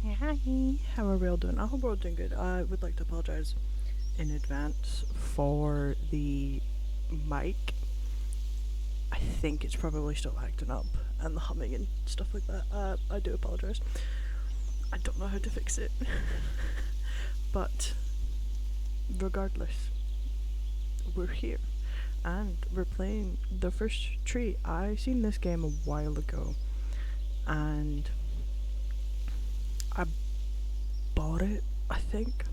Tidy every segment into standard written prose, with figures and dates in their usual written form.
Hi, how are we all doing? I hope we're all doing good. I would like to apologize in advance for the mic. I think it's probably still acting up and the humming and stuff like that. I do apologize. I don't know how to fix it. But regardless, we're here and we're playing the first tree. I seen this game a while ago and I bought it, I think.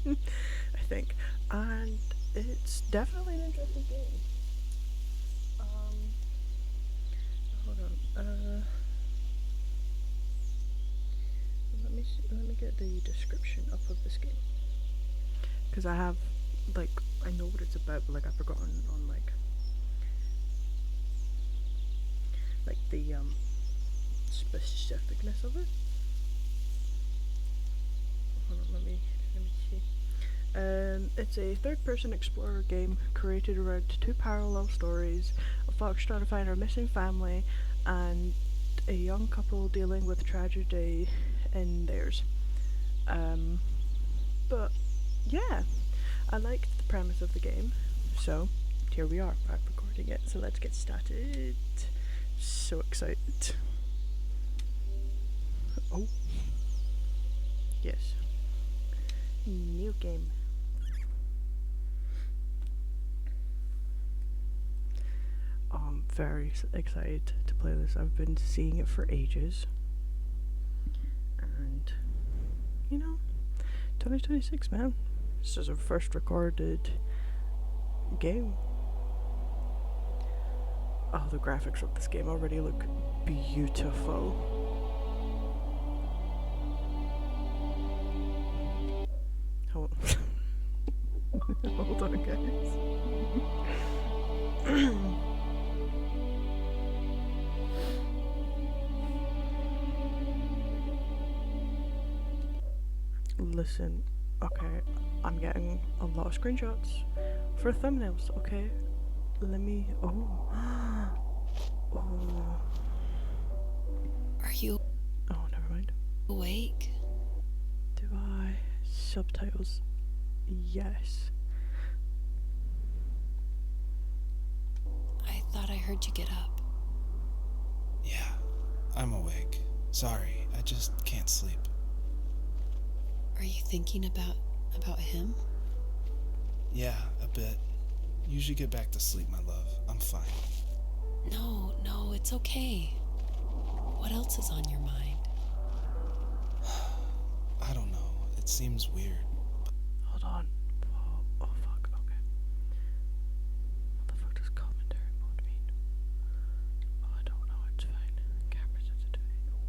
I think. And it's definitely an interesting game. Hold on. Let me get the description up of this game. Because I have, like, I know what it's about, but, like, I've forgotten on, like the, specificness of it. Hold on, let me see. It's a third-person explorer game created around two parallel stories: a fox trying to find her missing family, and a young couple dealing with tragedy in theirs. But yeah, I liked the premise of the game, so here we are. I'm recording it, so let's get started. So excited. Oh, yes. New game. I'm very excited to play this. I've been seeing it for ages. And, you know, 2026, man. This is our first recorded game. Oh, the graphics of this game already look beautiful. Hold Hold on, guys. Listen, okay, I'm getting a lot of screenshots for thumbnails, okay? Let me. Oh. Oh. Are you Oh, never mind. awake? Do I? Subtitles? Yes. I thought I heard you get up. Yeah, I'm awake. Sorry, I just can't sleep. Are you thinking about him? Yeah, a bit. Usually get back to sleep, my love. I'm fine. No, it's okay. What else is on your mind? I don't know. It seems weird. Hold on. Oh fuck, okay. What the fuck does commentary mode mean? Oh, I don't know, it's fine. Camera sensitivity. Oh,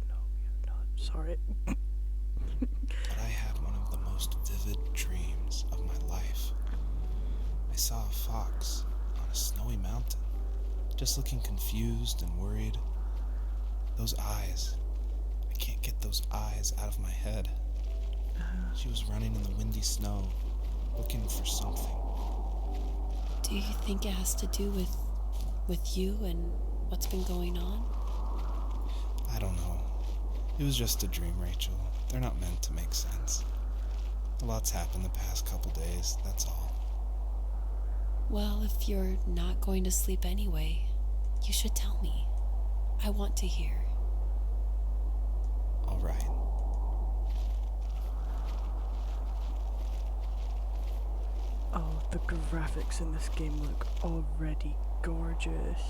no, yeah, no, sorry. But I had one of the most vivid dreams of my life. I saw a fox on a snowy mountain, just looking confused and worried. Those eyes. I can't get those eyes out of my head. She was running in the windy snow, looking for something. Do you think it has to do with you and what's been going on? I don't know. It was just a dream, Rachel. They're not meant to make sense. A lot's happened the past couple days, that's all. Well, if you're not going to sleep anyway, you should tell me. I want to hear. All right. Oh, the graphics in this game look already gorgeous.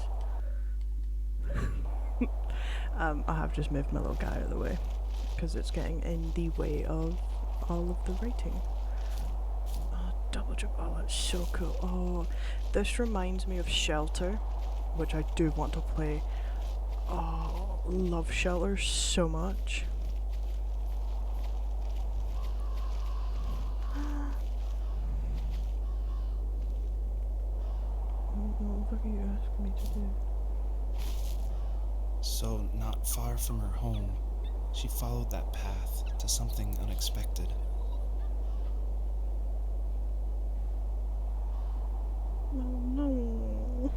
I have just moved my little guy out of the way because it's getting in the way of all of the writing. Oh, double jump. Oh, that's so cool. Oh, this reminds me of Shelter, which I do want to play. Oh, love Shelter so much. What the fuck are you asking me to do? So, not far from her home, she followed that path to something unexpected. Oh no.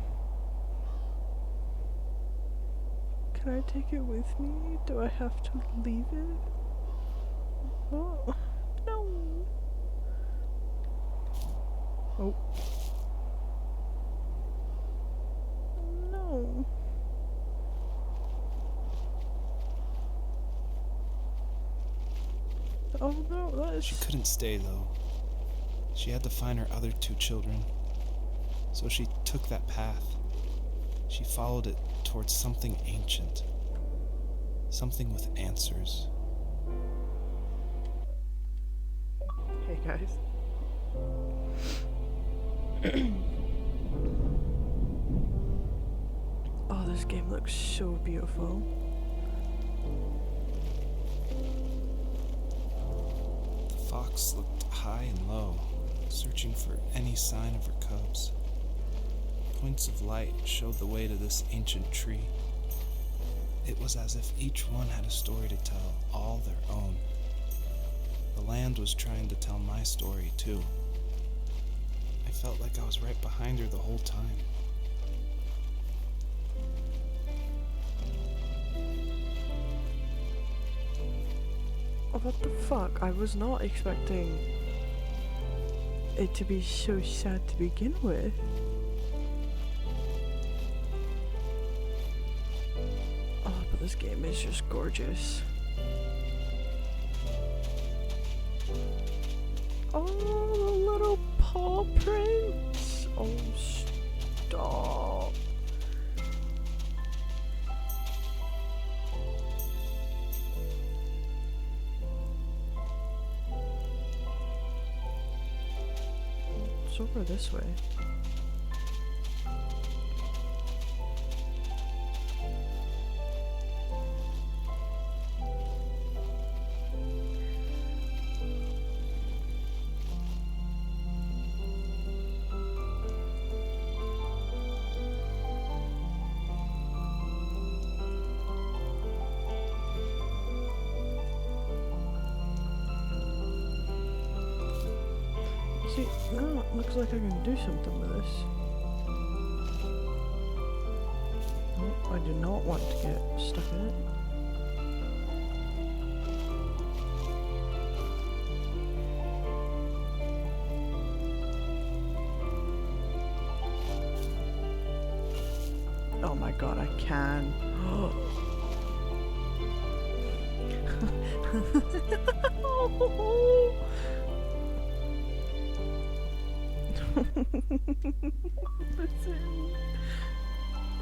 Can Can I take it with me? Do I have to leave it? Oh, no. Oh. No. Oh no, that is... She couldn't stay, though. She had to find her other 2 children. So she took that path. She followed it towards something ancient. Something with answers. Hey guys. Oh, this game looks so beautiful. The fox looked high and low, searching for any sign of her cubs. Points of light showed the way to this ancient tree. It was as if each one had a story to tell, all their own. The land was trying to tell my story, too. I felt like I was right behind her the whole time. Oh, what the fuck? I was not expecting it to be so sad to begin with. Oh, but this game is just gorgeous. Oh, the little paw prints. Oh, stop. It's over this way. See, now it looks like I can do something with this. Oh, I do not want to get stuck in it. Oh my god, I can.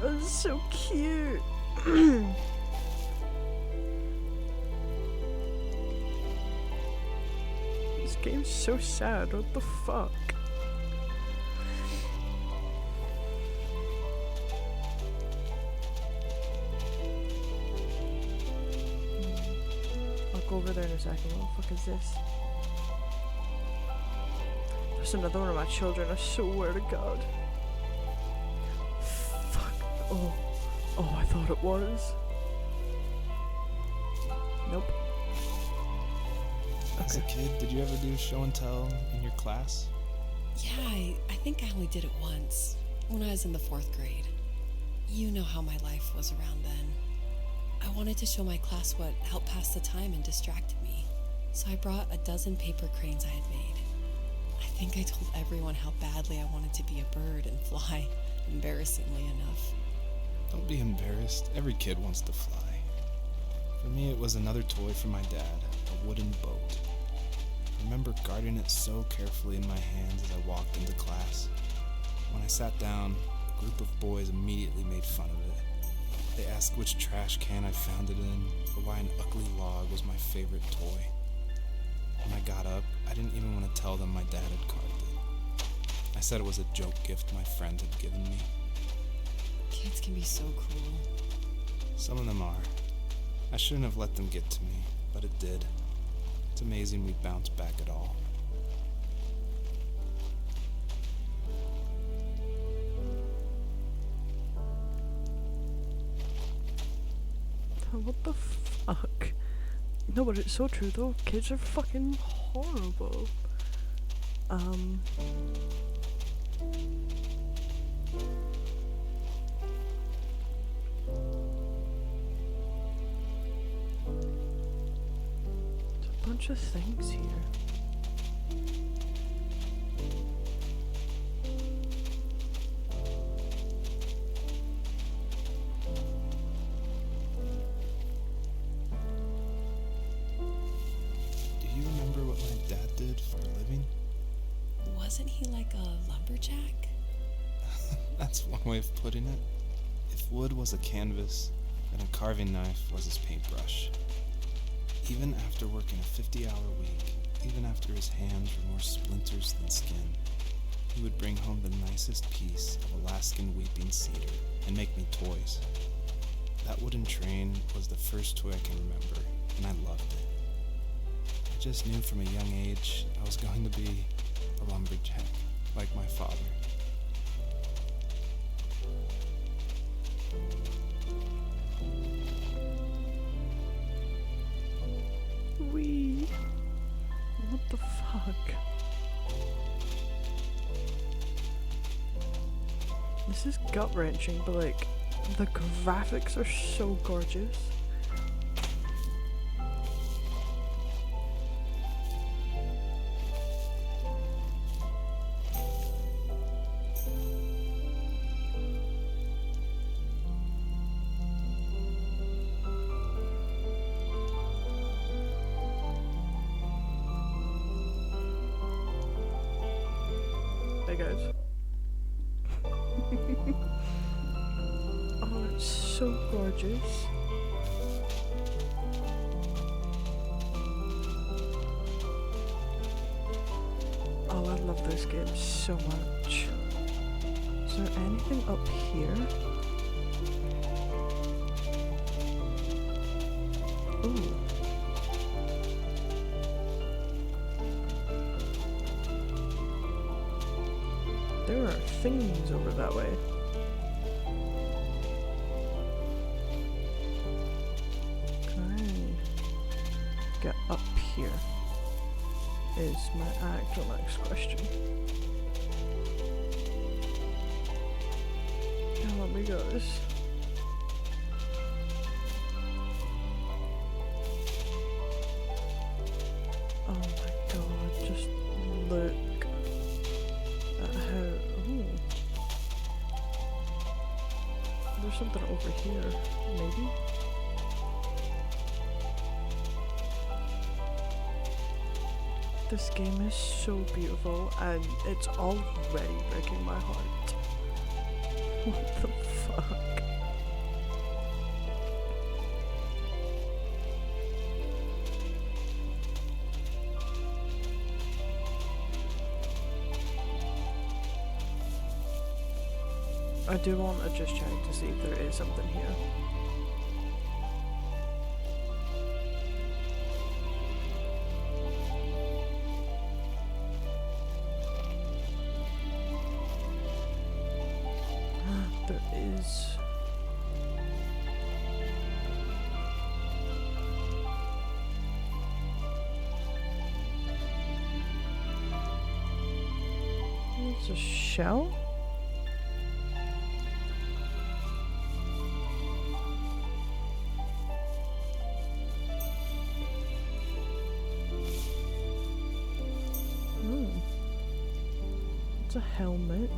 That's so cute. This game's so sad. What the fuck? I'll go over there in a second. What the fuck is this? There's another one of my children, I swear to God. Fuck. Oh. Oh, I thought it was. Nope. As a kid, did you ever do show and tell in your class? Yeah, I think I only did it once, when I was in the 4th grade. You know how my life was around then. I wanted to show my class what helped pass the time and distracted me, so I brought a dozen paper cranes I had made. I think I told everyone how badly I wanted to be a bird and fly, embarrassingly enough. Don't be embarrassed. Every kid wants to fly. For me, it was another toy from my dad, a wooden boat. I remember guarding it so carefully in my hands as I walked into class. When I sat down, a group of boys immediately made fun of it. They asked which trash can I found it in, or why an ugly log was my favorite toy. When I got up, I didn't even want to tell them my dad had carved it. I said it was a joke gift my friend had given me. Kids can be so cruel. Some of them are. I shouldn't have let them get to me, but it did. It's amazing we bounced back at all. What the fuck? No, but it's so true though. Kids are fucking horrible. bunch of things here. Do you remember what my dad did for a living? Wasn't he like a lumberjack? That's one way of putting it. If wood was a canvas, then a carving knife was his paintbrush. Even after working a 50-hour week, even after his hands were more splinters than skin, he would bring home the nicest piece of Alaskan weeping cedar and make me toys. That wooden train was the first toy I can remember, and I loved it. I just knew from a young age I was going to be a lumberjack, like my father. What the fuck? This is gut-wrenching, but like, the graphics are so gorgeous. Hey guys. Oh, it's so gorgeous. Oh, I love this game so much. Is there anything up here? Ooh. There are things over that way. Can I get up here? Is my actual next question. Come on, we got this. Oh my god, just look. There's something over here, maybe? This game is so beautiful and it's already breaking my heart. What the fuck? I do want to just check to see if there is something here. There is. It's a shell? It's a helmet.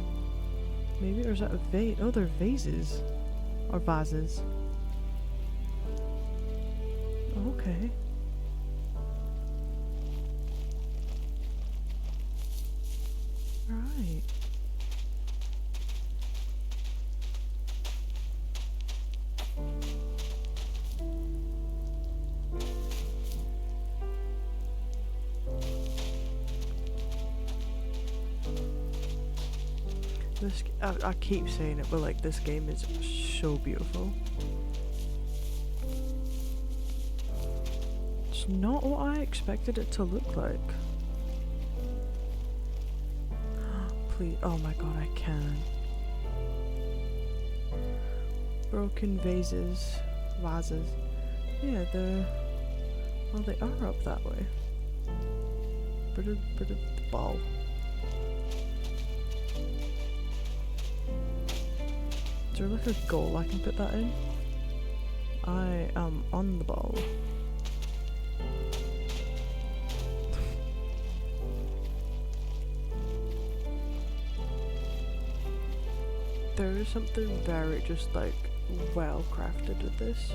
Maybe, or is that a vase? Oh, they're vases. Or vases. Okay. Right. This, I keep saying it, but like, this game is so beautiful. It's not what I expected it to look like. Please, oh my god, I can. Broken vases. Yeah, they're, well, they are up that way. Bit of the ball. Is there like a goal I can put that in? I am on the ball. There is something very just like well crafted with this.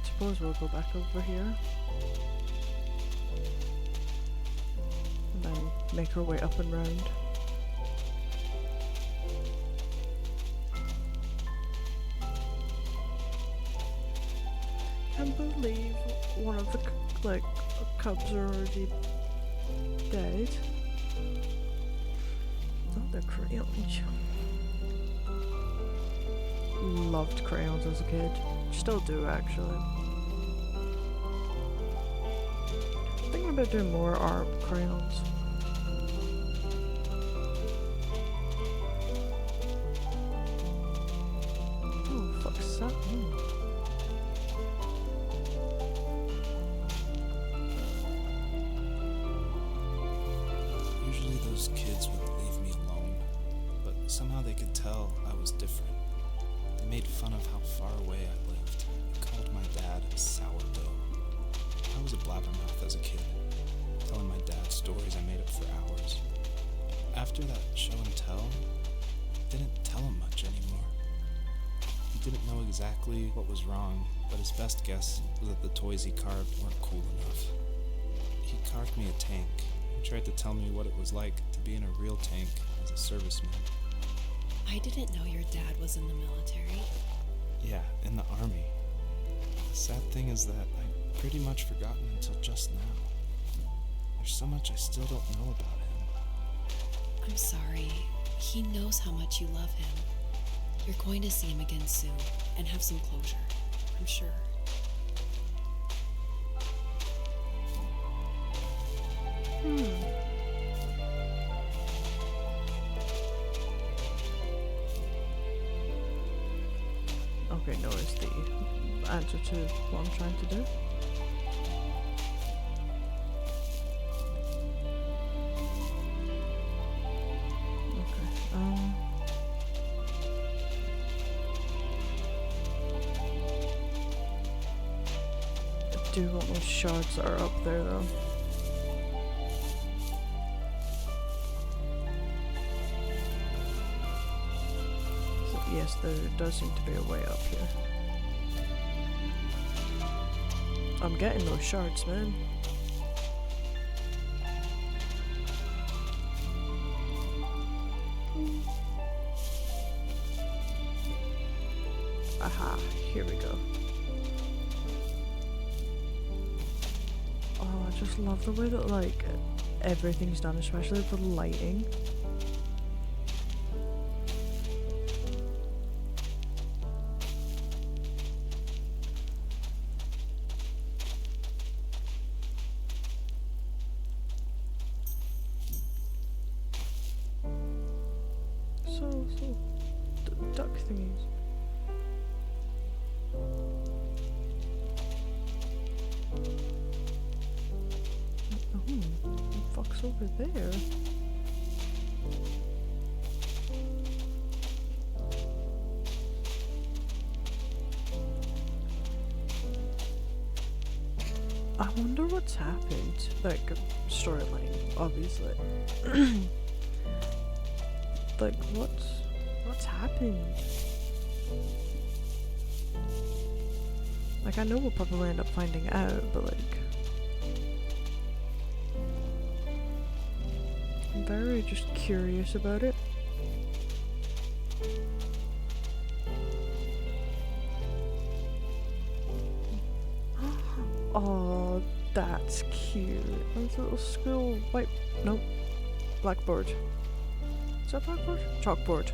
Suppose we'll go back over here and then make our way up and round. Can't believe one of the cubs are already dead. Oh, they're crayons. Loved crayons as a kid. Still do, actually. Thinking about doing more art crayons. Oh, fuck's that? Usually those kids would leave me alone, but somehow they could tell I was different. They made fun of how far away I lived. They called my dad a sourdough. I was a blabbermouth as a kid, telling my dad stories I made up for hours. After that show and tell, I didn't tell him much anymore. He didn't know exactly what was wrong, but his best guess was that the toys he carved weren't cool enough. He carved me a tank and tried to tell me what it was like to be in a real tank as a serviceman. I didn't know your dad was in the military. Yeah, in the army. The sad thing is that I'd pretty much forgotten until just now. There's so much I still don't know about him. I'm sorry. He knows how much you love him. You're going to see him again soon and have some closure, I'm sure. Okay, no, it's the answer to what I'm trying to do. Okay, I do want those shards that are up there though. Yes, there does seem to be a way up here. I'm getting those shards, man. Aha, here we go. Oh, I just love the way that, like, everything's done, especially the lighting. Duck thingies. Oh, what the fuck's over there? I wonder what's happened. Like, storyline, obviously. Like, what's happened? Like, I know we'll probably end up finding out, but like, I'm very just curious about it. Oh, that's cute. That's a little school white. Nope. Blackboard. Is that blackboard? Chalkboard.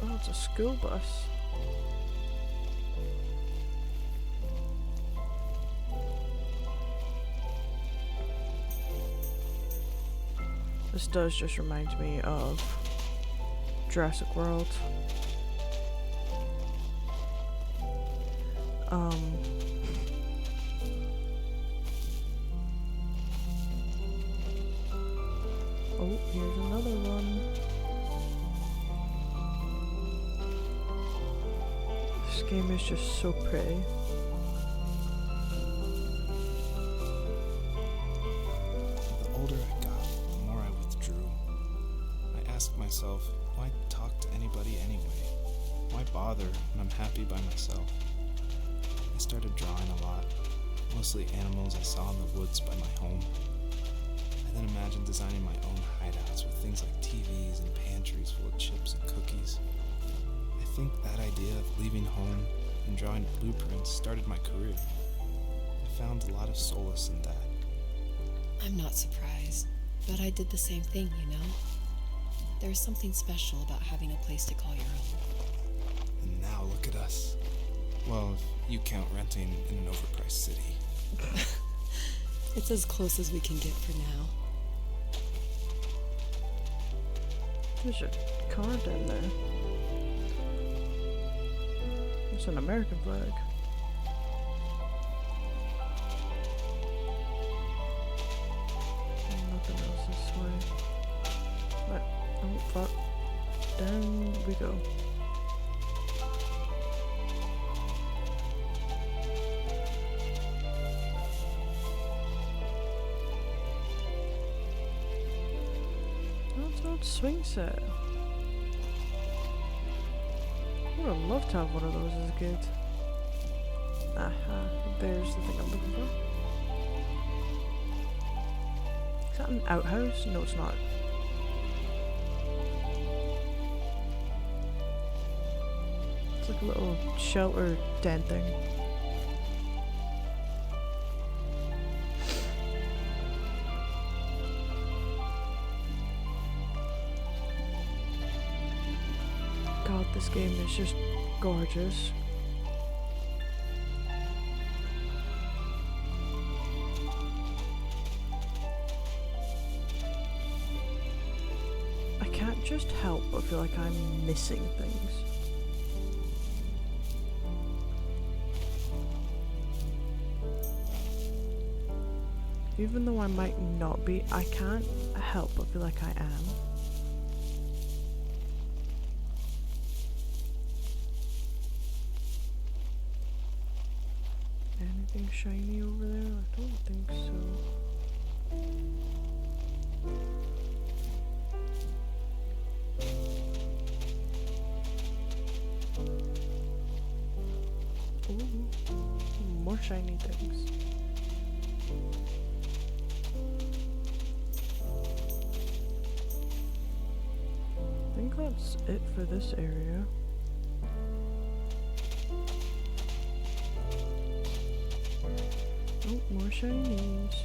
Oh, it's a school bus. This does just remind me of Jurassic World. This game is just so pretty. The older I got, the more I withdrew. I asked myself, why talk to anybody anyway? Why bother when I'm happy by myself? I started drawing a lot, mostly animals I saw in the woods by my home. I then imagined designing my own hideouts with things like TVs and pantries full of chips and cookies. I think that idea of leaving home and drawing blueprints started my career. I found a lot of solace in that. I'm not surprised, but I did the same thing, you know? There's something special about having a place to call your own. And now look at us. Well, if you count renting in an overpriced city. It's as close as we can get for now. There's a car down there. It's an American flag. Nothing else this way. What? Oh fuck. Down we go. That's an old swing set. I would have loved to have one of those as a kid. Aha, there's the thing I'm looking for. Is that an outhouse? No, it's not. It's like a little shelter den thing. God, this game is just gorgeous. I can't just help but feel like I'm missing things. Even though I might not be, I can't help but feel like I am. Anything shiny over there? I don't think so. Ooh, more shiny things. I think that's it for this area. Oh, more shinies.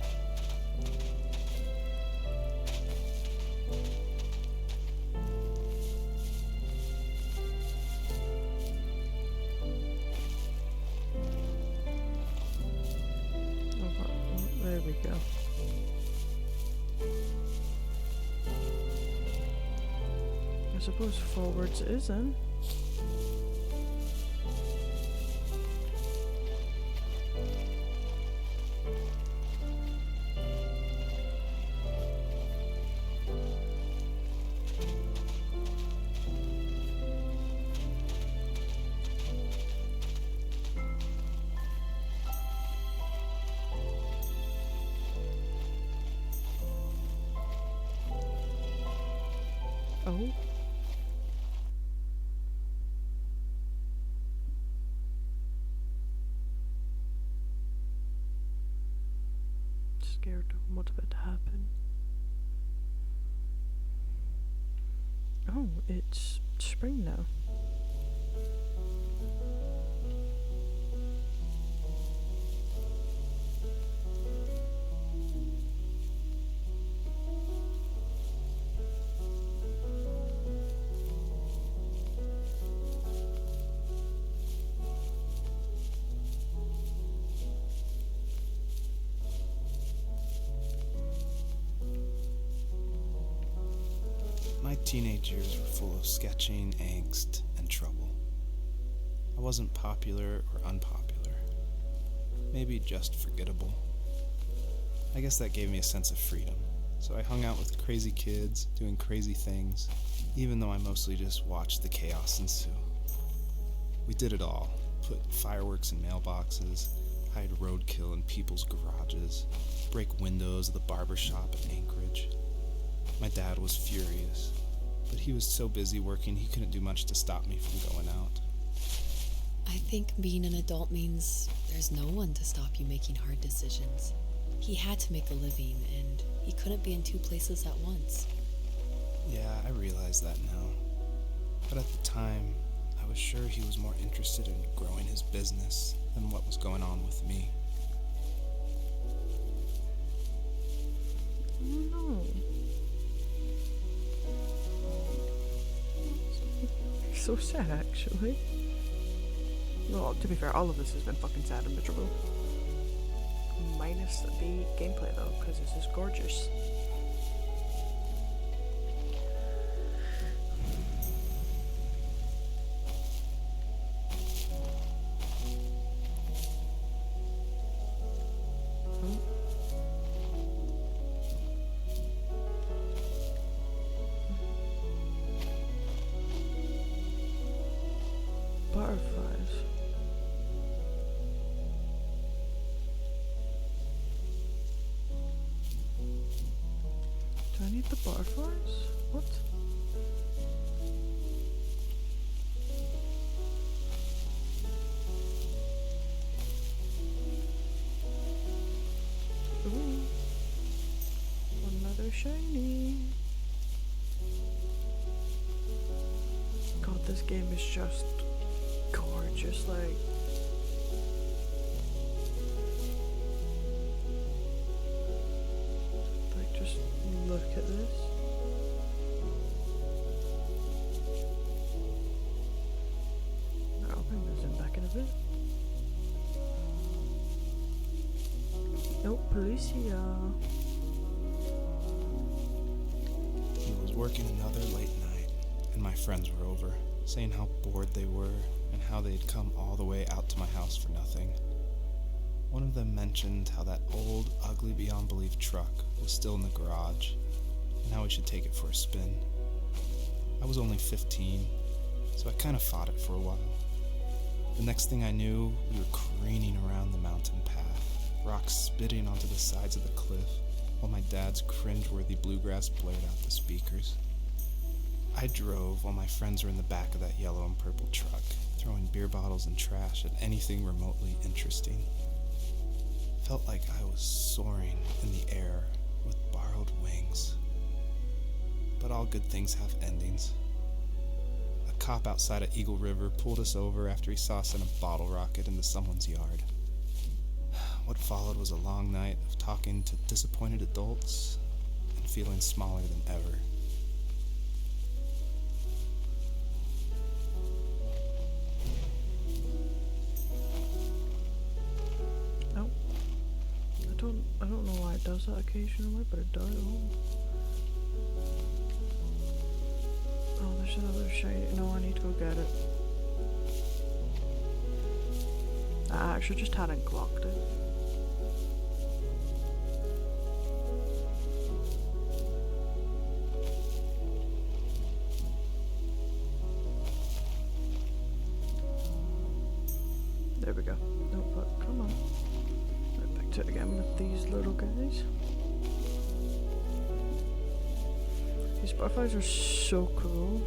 Oh, there we go. I suppose forwards isn't. Oh. Scared of what's about to happen. Oh, it's spring now. My teenage years were full of sketching, angst, and trouble. I wasn't popular or unpopular. Maybe just forgettable. I guess that gave me a sense of freedom. So I hung out with crazy kids, doing crazy things, even though I mostly just watched the chaos ensue. We did it all. put fireworks in mailboxes, hide roadkill in people's garages, break windows of the barber shop in Anchorage. My dad was furious, but he was so busy working he couldn't do much to stop me from going out. I think being an adult means there's no one to stop you making hard decisions. He had to make a living, and he couldn't be in two places at once. Yeah, I realize that now. But at the time, I was sure he was more interested in growing his business than what was going on with me. No. So sad, actually. Well, to be fair, all of this has been fucking sad and miserable. Minus the gameplay, though, because this is gorgeous. Butterflies. Do I need the butterflies? What? Ooh. Another shiny. God, this game is just gorgeous, like just look at this. I'll bring those in back in a bit. Nope, Policia. He was working another late night, and my friends were over, saying how bored they were and how they had come all the way out to my house for nothing. One of them mentioned how that old, ugly beyond belief truck was still in the garage, and how we should take it for a spin. I was only 15, so I kind of fought it for a while. The next thing I knew, we were careening around the mountain path, rocks spitting onto the sides of the cliff, while my dad's cringeworthy bluegrass blared out the speakers. I drove while my friends were in the back of that yellow and purple truck, throwing beer bottles and trash at anything remotely interesting. Felt like I was soaring in the air with borrowed wings. But all good things have endings. A cop outside of Eagle River pulled us over after he saw us in a bottle rocket into someone's yard. What followed was a long night of talking to disappointed adults and feeling smaller than ever. I don't know why it does that occasionally, but it does. Oh, there's another shiny. No, I need to go get it. I actually just hadn't clocked it. There we go. No, but come on. It again with these little guys. These butterflies are so cool.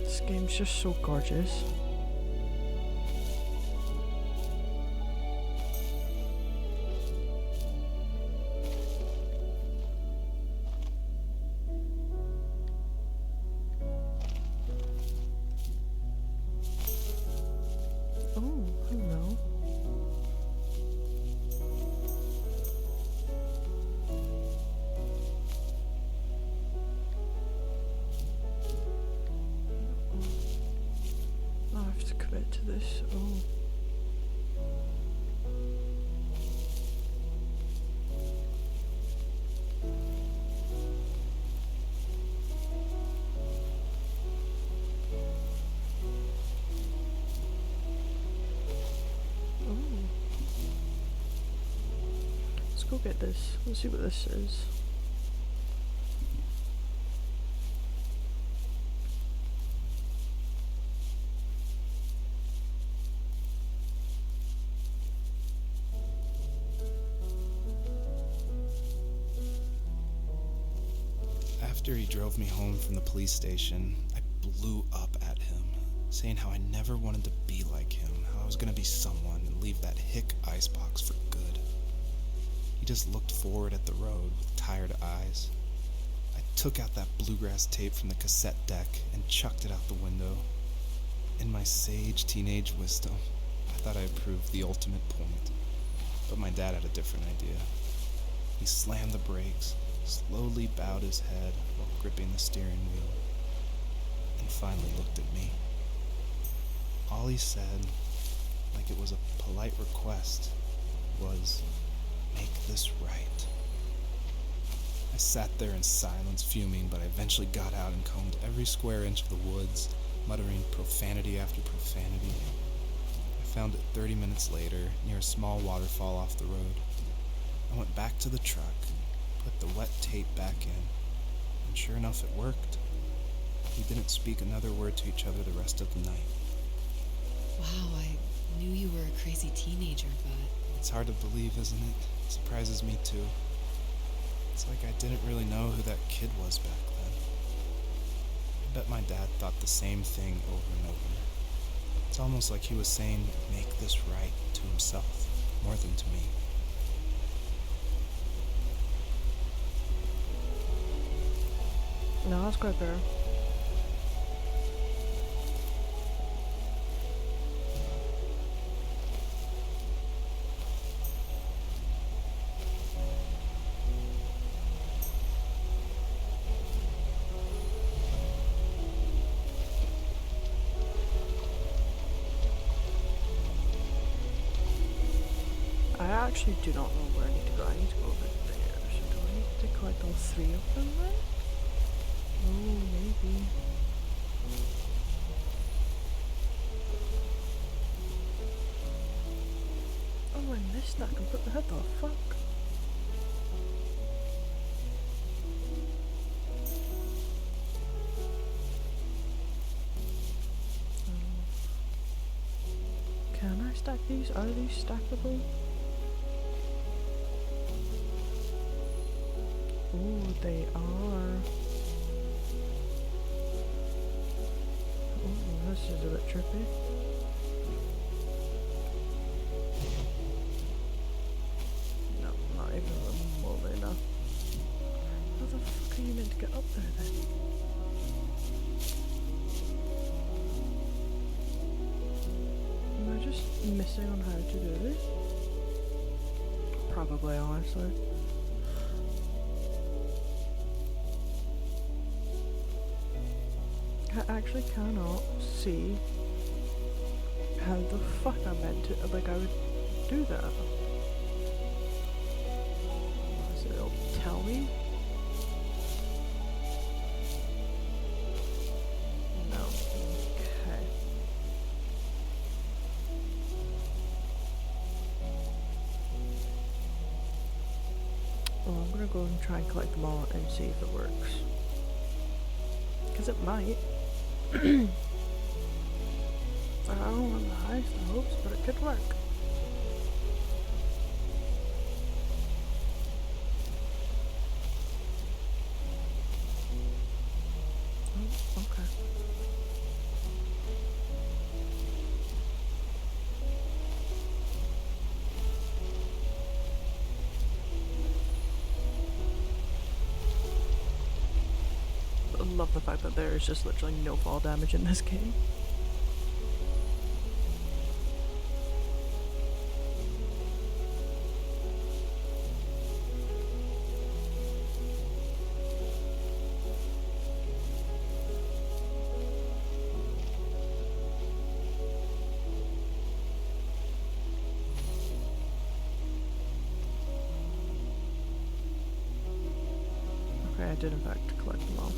This game's just so gorgeous. Oh, hello. I have to commit to this. Oh. Oh. let's go get this. Let's see what this is. After he drove me home from the police station, I blew up at him, saying how I never wanted to be like him, how I was gonna be someone and leave that hick icebox for good. He just looked forward at the road with tired eyes. I took out that bluegrass tape from the cassette deck and chucked it out the window. In my sage teenage wisdom, I thought I proved the ultimate point, but my dad had a different idea. He slammed the brakes, slowly bowed his head while gripping the steering wheel, and finally looked at me. All he said, like it was a polite request, was, "Make this right." I sat there in silence, fuming, but I eventually got out and combed every square inch of the woods, muttering profanity after profanity. I found it 30 minutes later, near a small waterfall off the road. I went back to the truck, put the wet tape back in, and sure enough it worked. We didn't speak another word to each other the rest of the night. Wow, I knew you were a crazy teenager, but... It's hard to believe, isn't it? It surprises me too. It's like I didn't really know who that kid was back then. I bet my dad thought the same thing over and over. It's almost like he was saying, "Make this right," to himself, more than to me. No, that's quite fair. I actually do not know where I need to go. I need to go over there. So do I need to collect all three of them then? Oh, maybe. Oh, I missed that. What the fuck? Can I stack these? Are these stackable? Oh, they are. Oh, this is a bit trippy. No, not even remotely enough. How the fuck are you meant to get up there then? Am I just missing on how to do this? Probably, honestly. I actually cannot see how the fuck I meant to, like, I would do that. So it'll tell me? No. Okay. Well, I'm gonna go and try and collect them all and see if it works. Because it might. I don't have the highest hopes, but it could work. Oh, okay. I love the fact that there is just literally no fall damage in this game. Okay, I did in fact collect them all.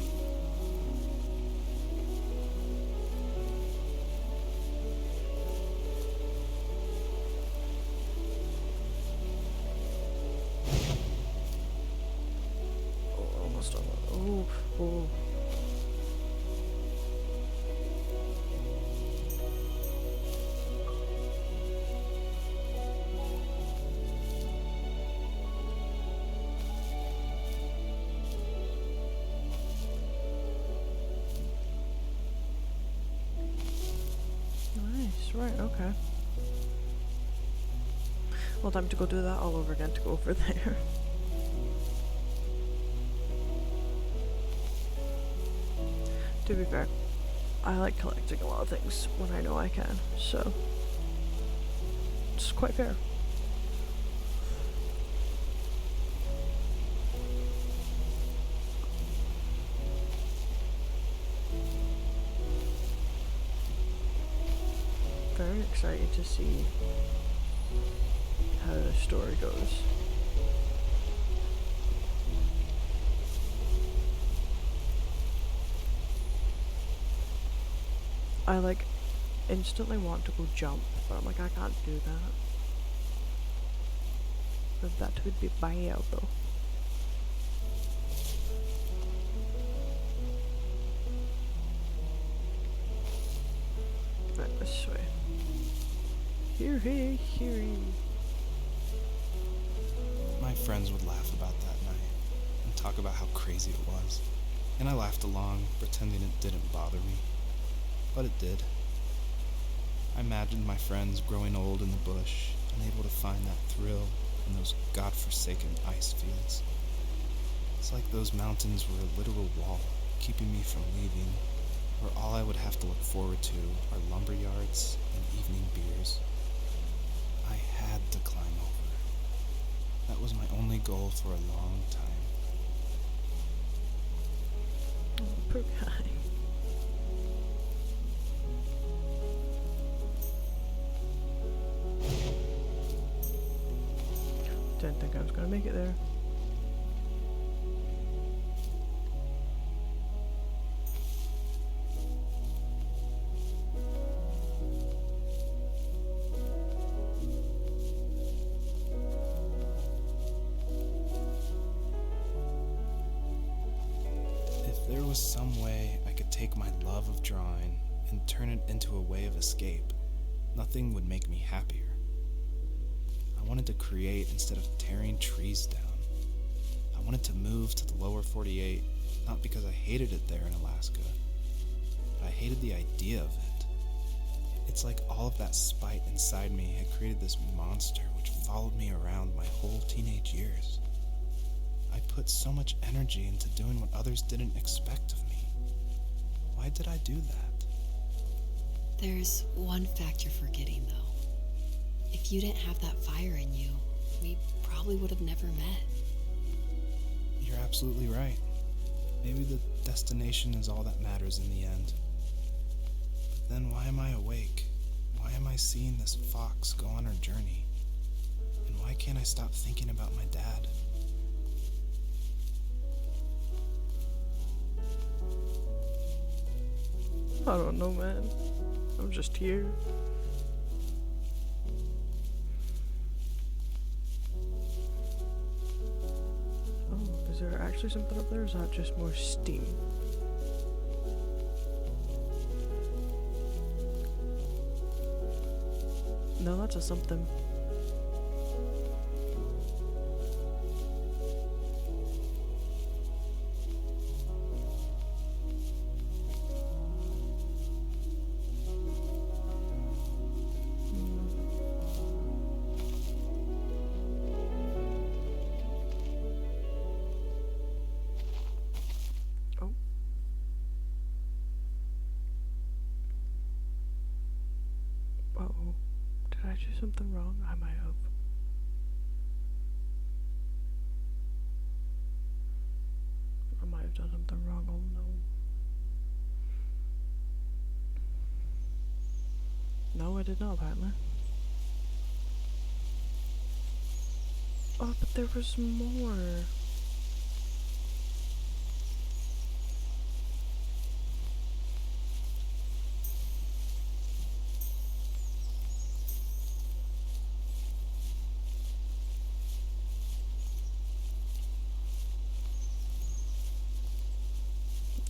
nice. Right, okay. Well, time to go do that all over again to go over there. To be fair, I like collecting a lot of things when I know I can, so it's quite fair. Very excited to see how the story goes. I like instantly want to go jump, but I'm like, I can't do that. But that would be bad though. Right, this way. Here, here. My friends would laugh about that night and talk about how crazy it was, and I laughed along, pretending it didn't bother me. But it did. I imagined my friends growing old in the bush, unable to find that thrill in those godforsaken ice fields. It's like those mountains were a literal wall, keeping me from leaving, where all I would have to look forward to are lumber yards and evening beers. I had to climb over. That was my only goal for a long time. Oh, poor guy. Didn't think I was gonna make it there. If there was some way I could take my love of drawing and turn it into a way of escape, nothing would make me happier. I wanted to create instead of tearing trees down. I wanted to move to the lower 48, not because I hated it there in Alaska, but I hated the idea of it. It's like all of that spite inside me had created this monster which followed me around my whole teenage years. I put so much energy into doing what others didn't expect of me. Why did I do that? There's one fact you're forgetting, though. If you didn't have that fire in you, we probably would have never met. You're absolutely right. Maybe the destination is all that matters in the end. But then why am I awake? Why am I seeing this fox go on her journey? And why can't I stop thinking about my dad? I don't know, man. I'm just here. Oh, is there actually something up there, or is that just more steam? No, that's a something. Uh-oh. Did I do something wrong? I might have. I might have done something wrong. Oh no. No, I did not, apparently. Oh, but there was more.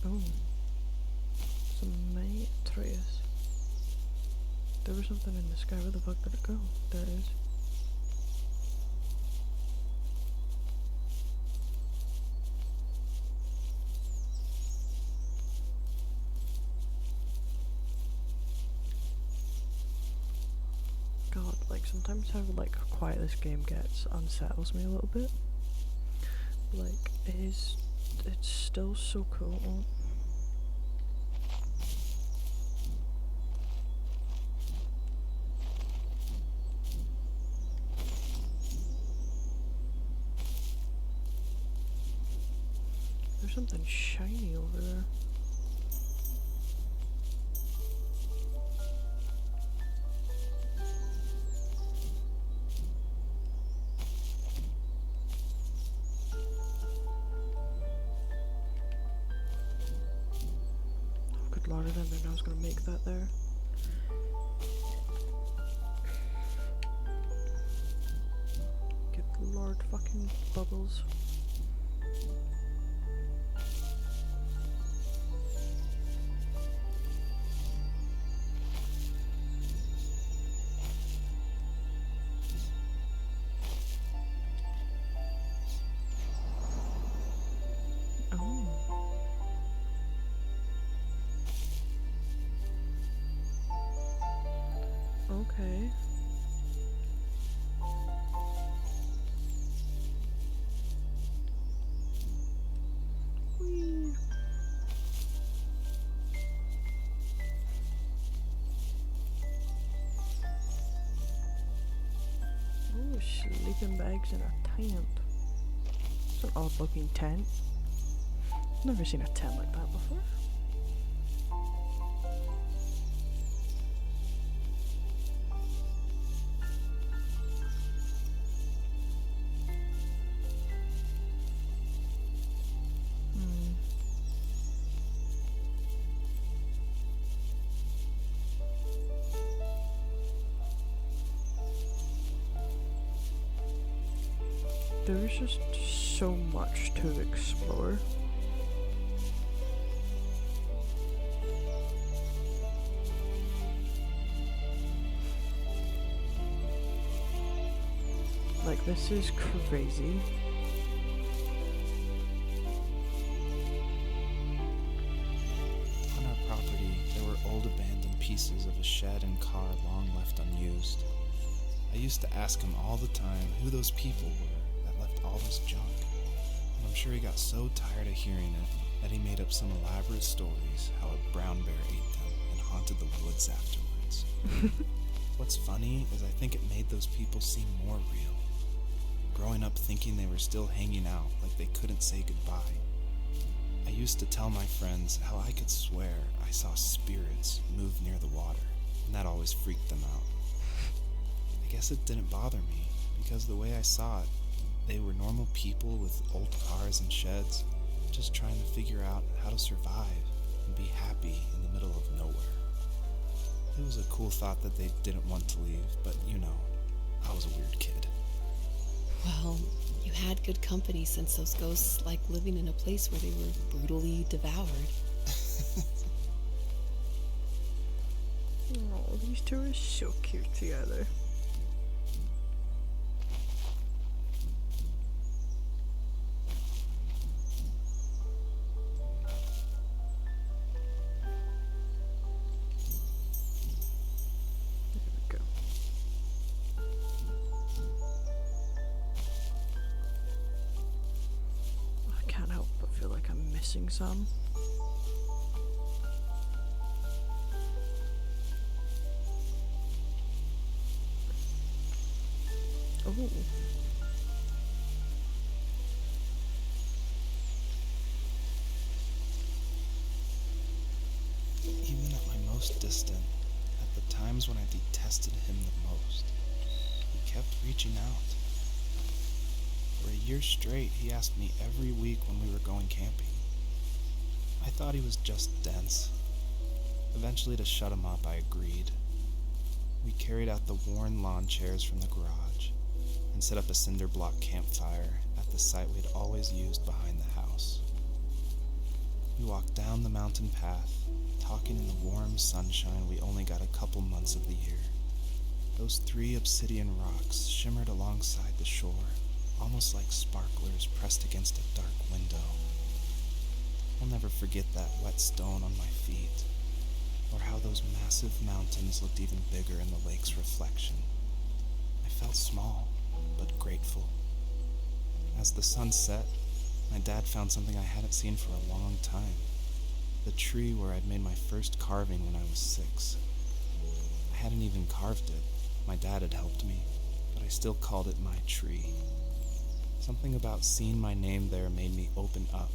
Oh. Some matrix. There was something in the sky. Where the fuck did it go? There it is. like sometimes how like quiet this game gets unsettles me a little bit. Like it's still so cool. There's something shiny over there. Lord, I didn't think I was gonna make that there. Good Lord fucking bubbles. Okay. Whee. Oh, sleeping bags in a tent. It's an odd looking tent. Never seen a tent like that before. There's just so much to explore. Like, this is crazy. On our property, there were old abandoned pieces of a shed and car long left unused. I used to ask him all the time who those people were that left all this junk, and I'm sure he got so tired of hearing it that he made up some elaborate stories how a brown bear ate them and haunted the woods afterwards. What's funny is I think it made those people seem more real. Growing up thinking they were still hanging out like they couldn't say goodbye. I used to tell my friends how I could swear I saw spirits move near the water, and that always freaked them out. I guess it didn't bother me, because the way I saw it, they were normal people with old cars and sheds, just trying to figure out how to survive and be happy in the middle of nowhere. It was a cool thought that they didn't want to leave, but you know, I was a weird kid. Well, you had good company since those ghosts like living in a place where they were brutally devoured. Oh, these two are so cute together. Missing some. Oh. Even at my most distant, at the times when I detested him the most, he kept reaching out. For a year straight, he asked me every week when we were going camping. I thought he was just dense. Eventually, to shut him up, I agreed. We carried out the worn lawn chairs from the garage and set up a cinder block campfire at the site we'd always used behind the house. We walked down the mountain path, talking in the warm sunshine we only got a couple months of the year. Those 3 obsidian rocks shimmered alongside the shore, almost like sparklers pressed against a dark window. I'll never forget that wet stone on my feet, or how those massive mountains looked even bigger in the lake's reflection. felt small, but grateful. As the sun set, my dad found something I hadn't seen for a long time. The tree where I'd made my first carving when I was 6. I hadn't even carved it. My dad had helped me, but I still called it my tree. Something about seeing my name there made me open up,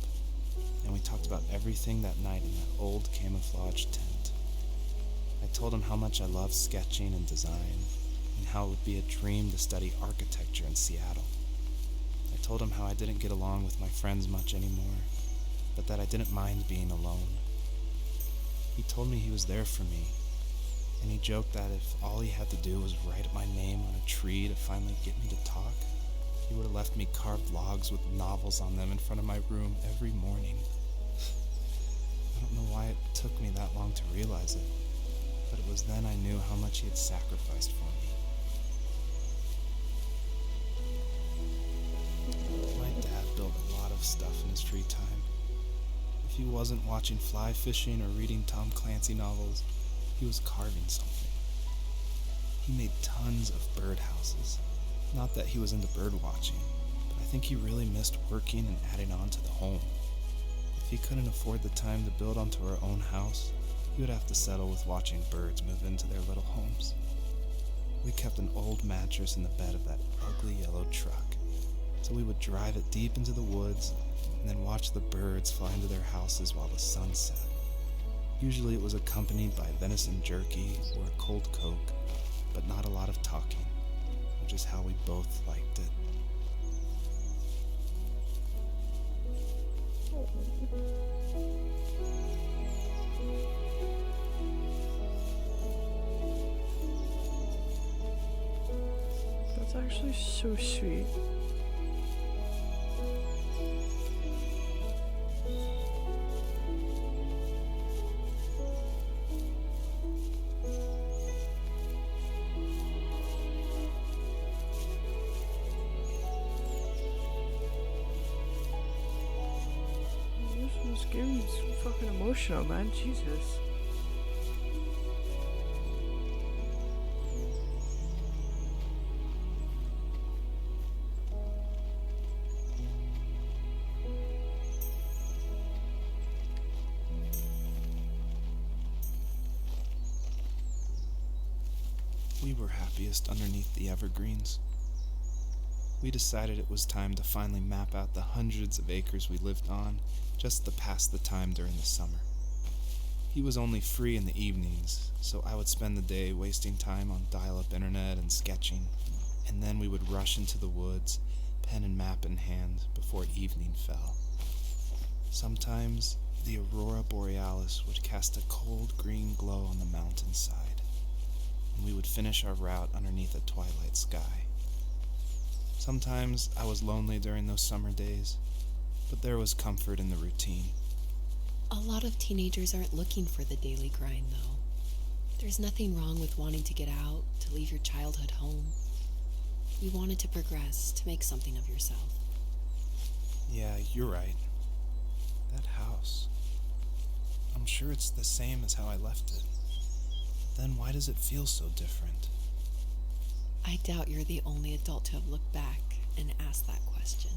and we talked about everything that night in that old camouflage tent. I told him how much I loved sketching and design, and how it would be a dream to study architecture in Seattle. I told him how I didn't get along with my friends much anymore, but that I didn't mind being alone. He told me he was there for me, and he joked that if all he had to do was write my name on a tree to finally get me to talk, he would have left me carved logs with novels on them in front of my room every morning. I don't know why it took me that long to realize it, but it was then I knew how much he had sacrificed for me. My dad built a lot of stuff in his free time. If he wasn't watching fly fishing or reading Tom Clancy novels, he was carving something. He made tons of birdhouses. Not that he was into bird watching, but I think he really missed working and adding on to the home. If he couldn't afford the time to build onto our own house, he would have to settle with watching birds move into their little homes. We kept an old mattress in the bed of that ugly yellow truck, so we would drive it deep into the woods and then watch the birds fly into their houses while the sun set. Usually it was accompanied by venison jerky or a cold Coke, but not a lot of talking, which is how we both liked it. That's actually so sweet. This game's fucking emotional, man. Jesus. We were happiest underneath the evergreens. We decided it was time to finally map out the hundreds of acres we lived on just to pass the time during the summer. He was only free in the evenings, so I would spend the day wasting time on dial-up internet and sketching, and then we would rush into the woods, pen and map in hand, before evening fell. Sometimes the aurora borealis would cast a cold green glow on the mountainside, and we would finish our route underneath a twilight sky. Sometimes I was lonely during those summer days, but there was comfort in the routine. A lot of teenagers aren't looking for the daily grind, though. There's nothing wrong with wanting to get out, to leave your childhood home. You wanted to progress, to make something of yourself. Yeah, you're right. That house. I'm sure it's the same as how I left it. Then why does it feel so different? I doubt you're the only adult to have looked back and asked that question.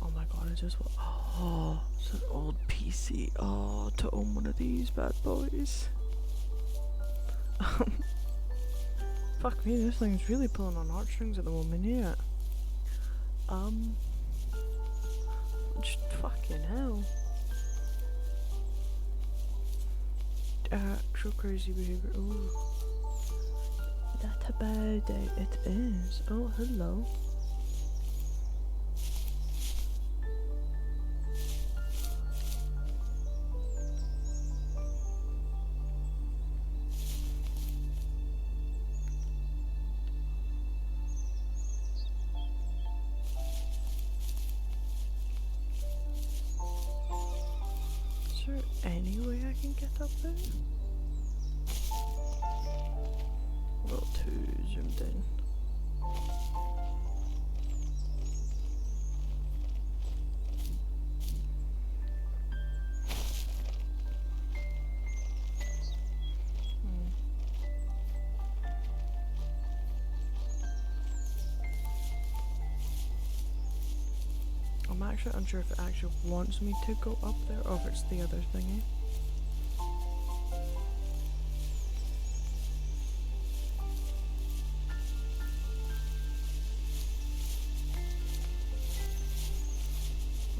Oh my god, I just want. Oh, it's an old PC. Oh, to own one of these bad boys. Fuck me, this thing's really pulling on heartstrings at the moment, yeah. Just fucking hell. Actual crazy behavior. Ooh. That a bad day it is. Oh, hello. Is there any way I can get up there? A little too zoomed in. actually unsure if it actually wants me to go up there or if it's the other thingy.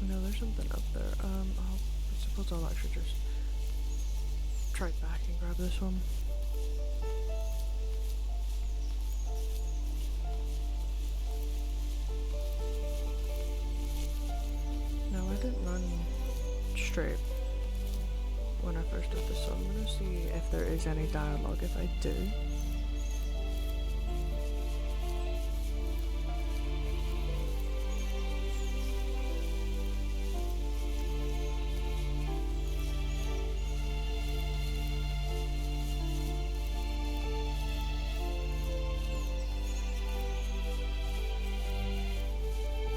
No, there's something up there. I suppose I'll actually just try back and grab this one. No, I didn't run straight when I first did this, so I'm gonna see if there is any dialogue if I do.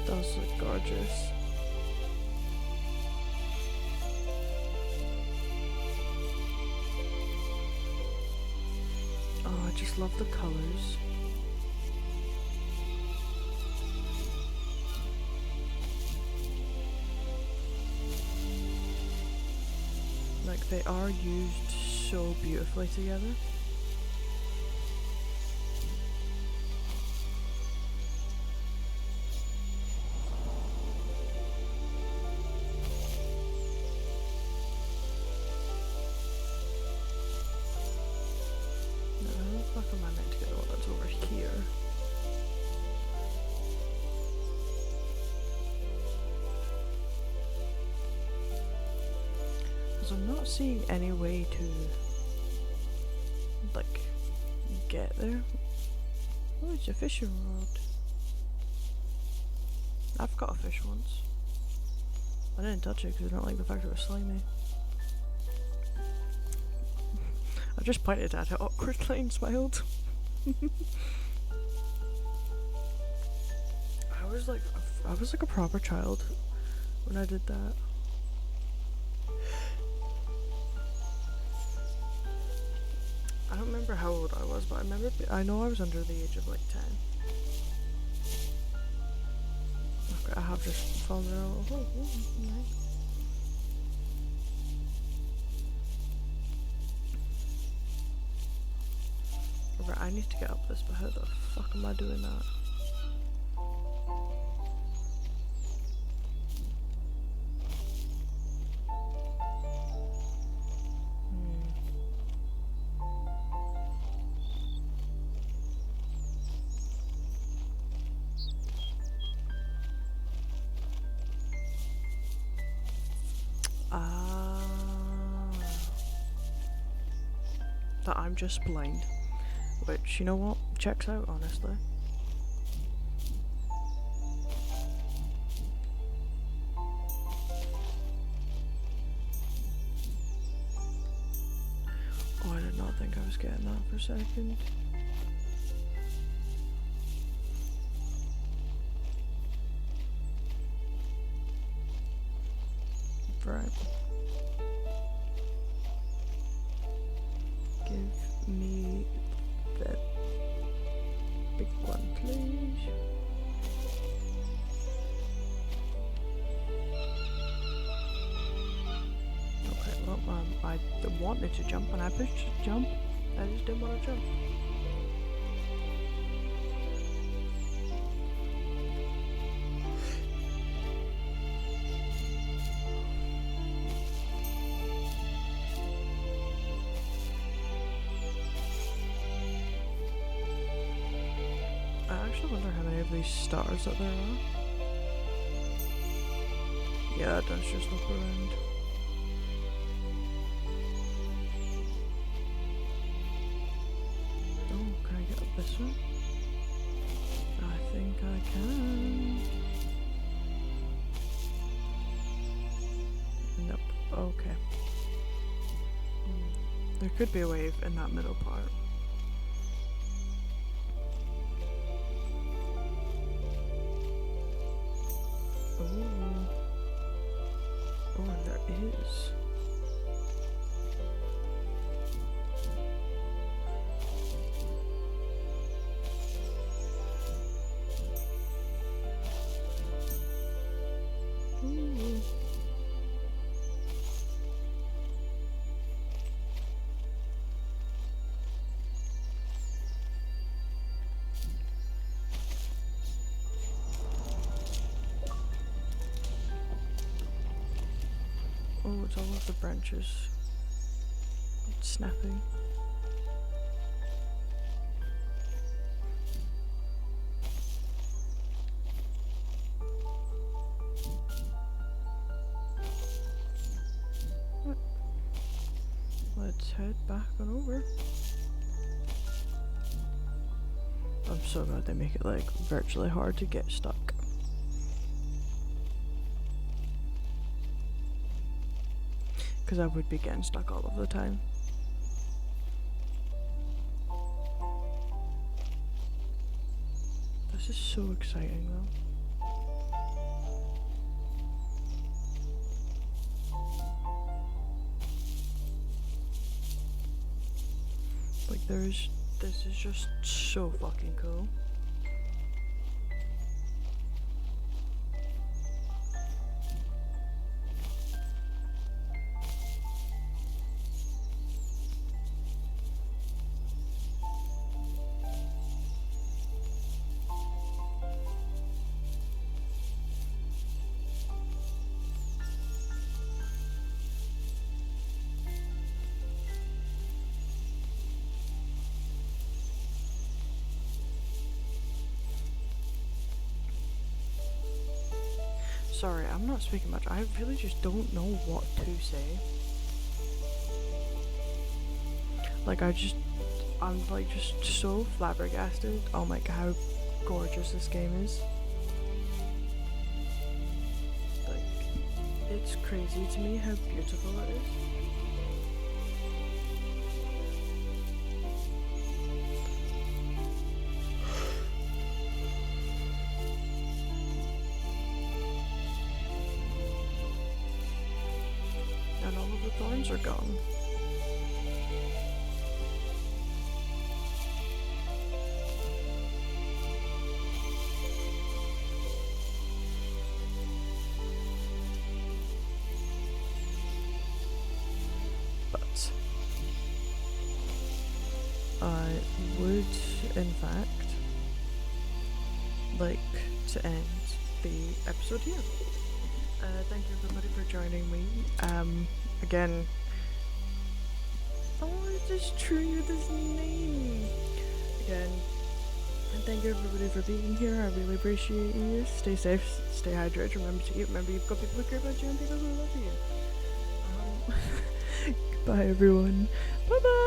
Does look gorgeous. Oh, I just love the colours. Like, they are used so beautifully together. How the fuck am I meant to get the one that's over here? Because I'm not seeing any way to, like, get there. Oh, it's a fishing rod. I've got a fish once. I didn't touch it because I don't like the fact it was slimy. I just pointed at it awkwardly and smiled. I was like a proper child when I did that. I don't remember how old I was, but I know I was under the age of like 10. Okay, I have just fallen out. Oh, nice. Right, I need to get up this, but how the fuck am I doing that? That I'm just blind. Which, you know what? Checks out, honestly. Oh, I did not think I was getting that for a second. Right. Give me that big one, please. Okay, well, I wanted to jump and I pushed jump. I just didn't want to jump. I actually wonder how many of these stars that there are. Yeah, it does just look around. Oh, can I get up this one? I think I can. Nope. Okay. There could be a wave in that middle part. Oh, and there is. Oh, it's all of the branches. It's snapping. Let's head back on over. I'm so glad they make it like virtually hard to get stuck. Because I would be getting stuck all of the time. This is so exciting though. Like this is just so fucking cool. Sorry, I'm not speaking much. I really just don't know what to say. Like I'm like just so flabbergasted on like how gorgeous this game is. Like, it's crazy to me how beautiful it is. And all of the thorns are gone. But I would, in fact, like to end the episode here. Thank you everybody for joining me. Again, oh, it's this tree with his name. Again, and thank you everybody for being here. I really appreciate you. Stay safe, stay hydrated. Remember to eat. Remember you've got people who care about you and people who love you. Goodbye everyone. Bye bye.